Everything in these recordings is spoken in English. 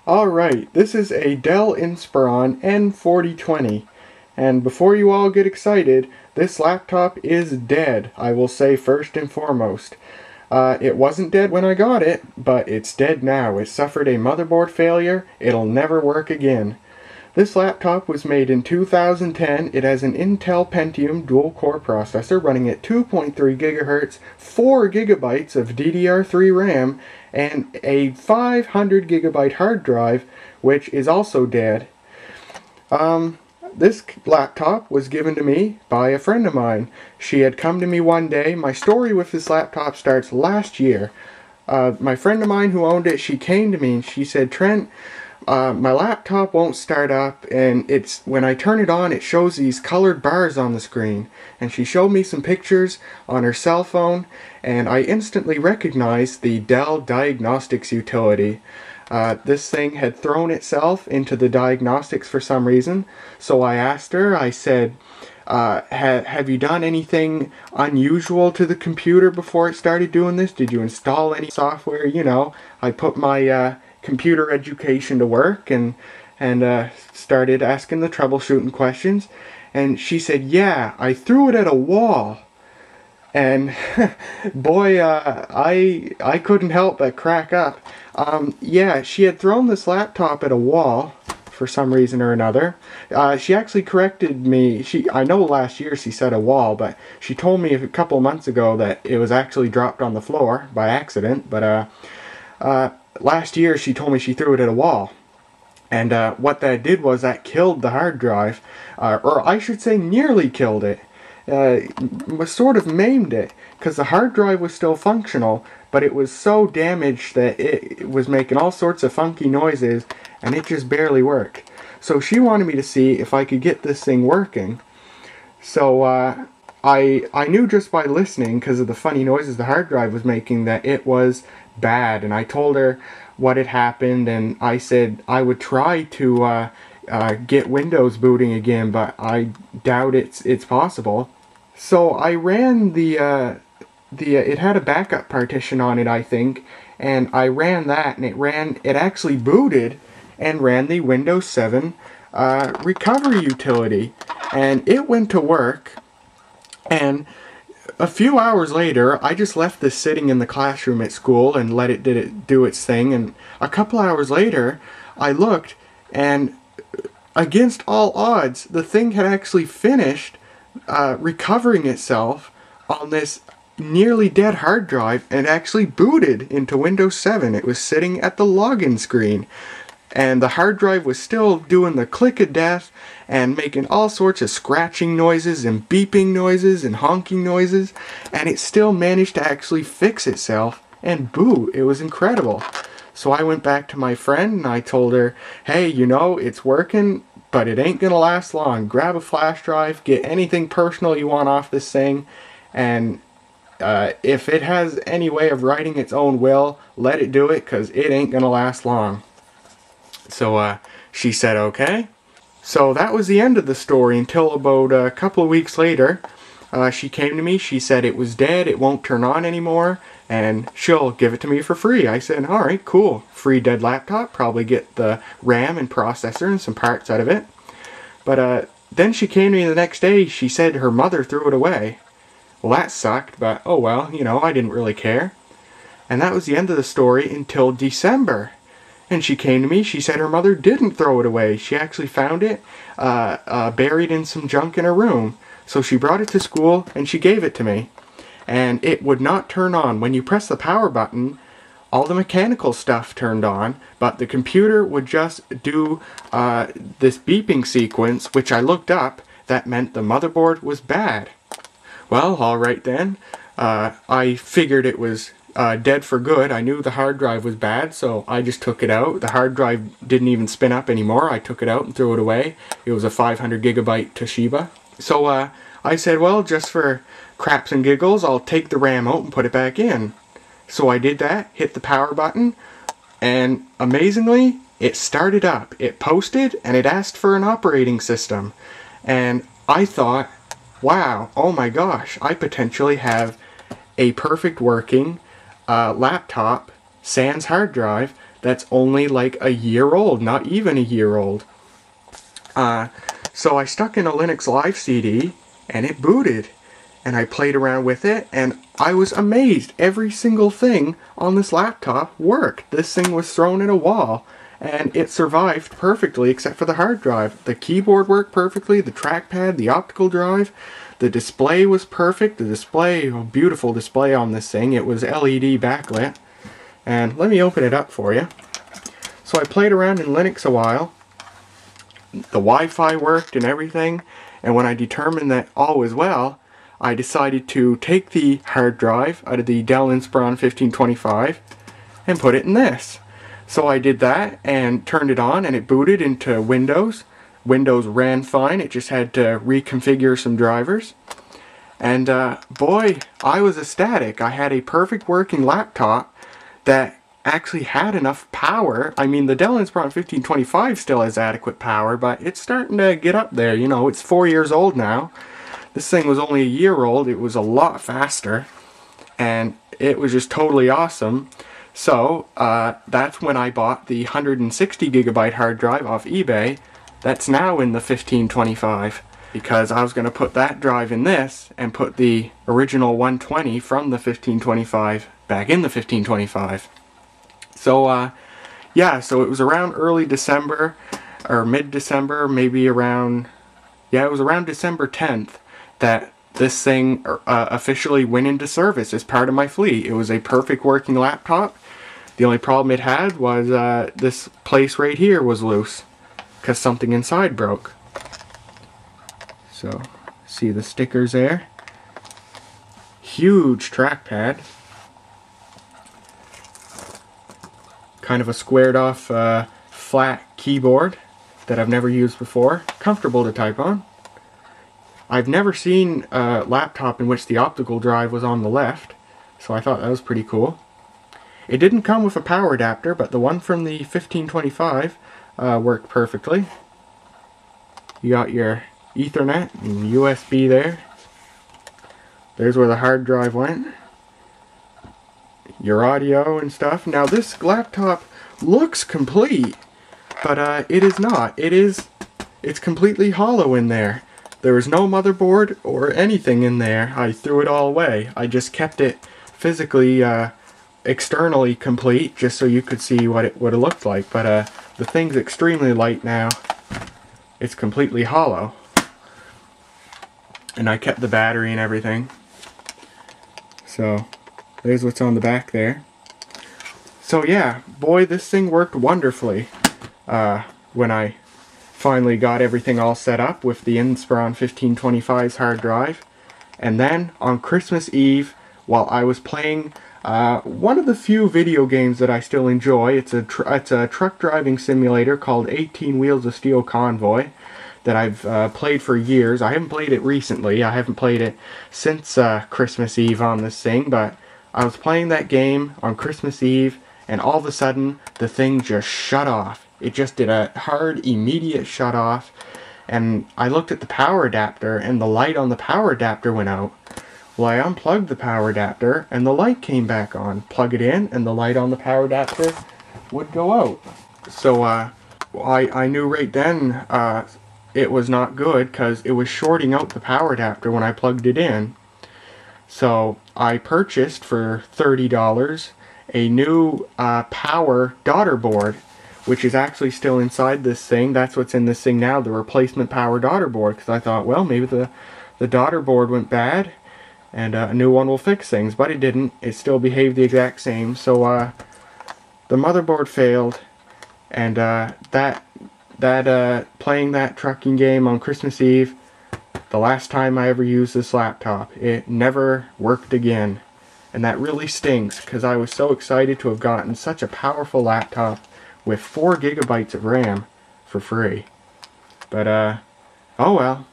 Alright, this is a Dell Inspiron N4020, and before you all get excited, this laptop is dead, I will say first and foremost. It wasn't dead when I got it, but it's dead now. It suffered a motherboard failure. It'll never work again. This laptop was made in 2010. It has an Intel Pentium dual-core processor running at 2.3 GHz, 4 GB of DDR3 RAM, and a 500 GB hard drive, which is also dead. This laptop was given to me by a friend of mine. She had come to me one day. My story with this laptop starts last year. My friend of mine who owned it, she came to me and she said, "Trent, my laptop won't start up, and when I turn it on, it shows these colored bars on the screen." And she showed me some pictures on her cell phone, and I instantly recognized the Dell Diagnostics utility. This thing had thrown itself into the diagnostics for some reason, so I asked her, I said, have you done anything unusual to the computer before it started doing this? Did you install any software? You know, I put my computer education to work and started asking the troubleshooting questions, and she said, "Yeah, I threw it at a wall." And boy, I couldn't help but crack up. Yeah, she had thrown this laptop at a wall for some reason or another. She actually corrected me. I know last year she said a wall, but she told me a couple months ago that it was actually dropped on the floor by accident. But last year she told me she threw it at a wall. And what that did was that killed the hard drive, or I should say nearly killed it. Was sort of maimed it, because the hard drive was still functional, but it was so damaged that it was making all sorts of funky noises, and it just barely worked. So she wanted me to see if I could get this thing working. So I knew just by listening, because of the funny noises the hard drive was making, that it was bad, and I told her what had happened, and I said I would try to get Windows booting again, but I doubt it's possible. So I ran it had a backup partition on it, I think, and I ran that, and it actually booted and ran the Windows 7 recovery utility, and it went to work. And a few hours later, I just left this sitting in the classroom at school and let it do its thing, and a couple hours later I looked, and against all odds, the thing had actually finished recovering itself on this nearly dead hard drive and actually booted into Windows 7. It was sitting at the login screen, and the hard drive was still doing the click of death and making all sorts of scratching noises and beeping noises and honking noises, and it still managed to actually fix itself and boot. It was incredible. So I went back to my friend and I told her, "Hey, you know, it's working, but it ain't gonna last long. Grab a flash drive, get anything personal you want off this thing, and if it has any way of writing its own will, let it do it, because it ain't gonna last long." So she said okay. So that was the end of the story until about a couple of weeks later. She came to me, she said it was dead, it won't turn on anymore, and she'll give it to me for free. I said, alright, cool. Free dead laptop, probably get the RAM and processor and some parts out of it. But then she came to me the next day, she said her mother threw it away. Well, that sucked, but oh well, you know, I didn't really care. And that was the end of the story until December. And she came to me, she said her mother didn't throw it away. She actually found it buried in some junk in her room. So she brought it to school and she gave it to me. And it would not turn on. When you press the power button, all the mechanical stuff turned on, but the computer would just do this beeping sequence, which I looked up. That meant the motherboard was bad. Well, alright then. I figured it was dead for good. I knew the hard drive was bad, so I just took it out. The hard drive didn't even spin up anymore. I took it out and threw it away. It was a 500 GB Toshiba. So I said, well, just for craps and giggles, I'll take the RAM out and put it back in. So I did that, hit the power button, and amazingly, it started up. It posted, and it asked for an operating system. And I thought, wow, oh my gosh, I potentially have a perfect working laptop sans hard drive that's only like a year old, not even a year old. So I stuck in a Linux Live CD and it booted. And I played around with it and I was amazed. Every single thing on this laptop worked. This thing was thrown at a wall and it survived perfectly except for the hard drive. The keyboard worked perfectly, the trackpad, the optical drive, the display was perfect. The display, a beautiful display on this thing. It was LED backlit. And let me open it up for you. So I played around in Linux a while. The Wi-Fi worked and everything, and when I determined that all was well, I decided to take the hard drive out of the Dell Inspiron N4020 and put it in this. So I did that and turned it on and it booted into Windows. Windows ran fine, it just had to reconfigure some drivers. And boy, I was ecstatic. I had a perfect working laptop that actually had enough power. I mean, the Dell Inspiron N4020 still has adequate power, but it's starting to get up there. You know, it's 4 years old now. This thing was only a year old. It was a lot faster, and it was just totally awesome. So that's when I bought the 160 gigabyte hard drive off eBay. That's now in the N4020, because I was going to put that drive in this and put the original 120 from the N4020 back in the N4020. So, yeah, so it was around early December, or mid-December, maybe around, yeah, it was around December 10th that this thing officially went into service as part of my fleet. It was a perfect working laptop. The only problem it had was this place right here was loose, because something inside broke. So, see the stickers there? Huge trackpad. Kind of a squared off flat keyboard that I've never used before. Comfortable to type on. I've never seen a laptop in which the optical drive was on the left, so I thought that was pretty cool. It didn't come with a power adapter, but the one from the N4020 worked perfectly. You got your Ethernet and USB there. There's where the hard drive went. Your audio and stuff. Now this laptop looks complete, but it is not. It's completely hollow in there. There is no motherboard or anything in there. I threw it all away. I just kept it physically, externally complete, just so you could see what it looked like. But the thing's extremely light now. It's completely hollow. And I kept the battery and everything. So there's what's on the back there. So yeah, boy, this thing worked wonderfully when I finally got everything all set up with the Inspiron N4020's hard drive. And then on Christmas Eve, while I was playing one of the few video games that I still enjoy, it's a truck driving simulator called 18 Wheels of Steel Convoy that I've played for years. I haven't played it recently. I haven't played it since Christmas Eve on this thing, but I was playing that game on Christmas Eve, and all of a sudden the thing just shut off. It just did a hard, immediate shut off, and I looked at the power adapter and the light on the power adapter went out. Well, I unplugged the power adapter and the light came back on. Plug it in and the light on the power adapter would go out. So I knew right then it was not good, because it was shorting out the power adapter when I plugged it in. So I purchased for $30 a new power daughter board, which is actually still inside this thing. That's what's in this thing now, the replacement power daughter board, because I thought, well, maybe the daughter board went bad and a new one will fix things, but it didn't. It still behaved the exact same. So the motherboard failed, and playing that trucking game on Christmas Eve, the last time I ever used this laptop, it never worked again. And that really stinks, because I was so excited to have gotten such a powerful laptop with 4 gigabytes of RAM for free. But oh well,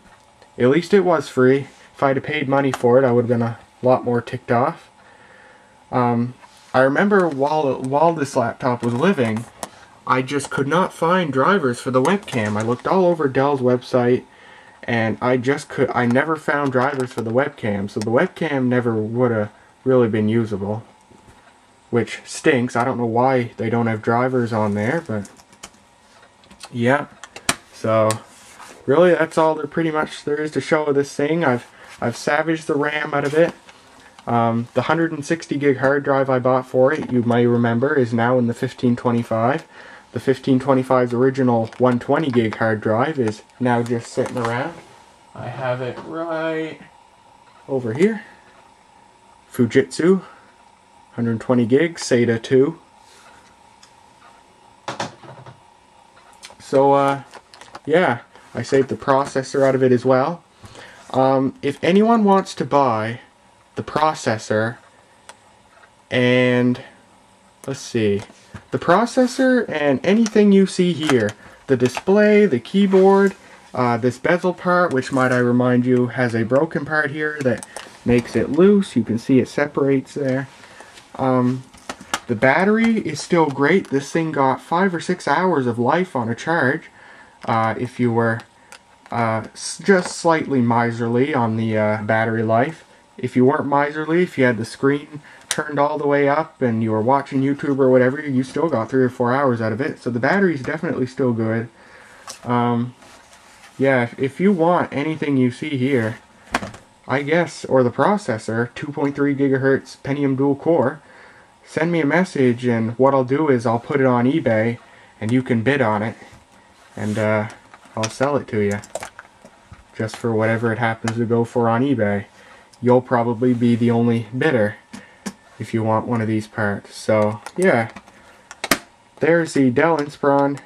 at least it was free. If I'd have paid money for it, I would have been a lot more ticked off. I remember while this laptop was living, I just could not find drivers for the webcam. I looked all over Dell's website, and I never found drivers for the webcam, so the webcam never would have really been usable. which stinks. I don't know why they don't have drivers on there, but yeah. So really, that's all there is to show of this thing. I've salvaged the RAM out of it. The 160 gig hard drive I bought for it, you may remember, is now in the 1525. The 1525's original 120 gig hard drive is now just sitting around. I have it right over here. Fujitsu, 120 gigs, SATA 2. So, yeah, I saved the processor out of it as well. If anyone wants to buy the processor and, let's see, the processor and anything you see here, the display, the keyboard, this bezel part, which might I remind you has a broken part here that makes it loose. You can see it separates there. The battery is still great. This thing got 5 or 6 hours of life on a charge. If you were just slightly miserly on the battery life. If you weren't miserly, if you had the screen turned all the way up and you were watching YouTube or whatever, you still got 3 or 4 hours out of it. So the battery's definitely still good. Yeah, if you want anything you see here, I guess, or the processor, 2.3 gigahertz Pentium dual core, send me a message, and what I'll do is I'll put it on eBay and you can bid on it, and I'll sell it to you just for whatever it happens to go for on eBay. You'll probably be the only bidder if you want one of these parts. So yeah, there's the Dell Inspiron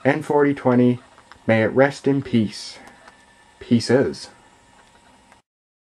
N4020. May it rest in peace. Pieces.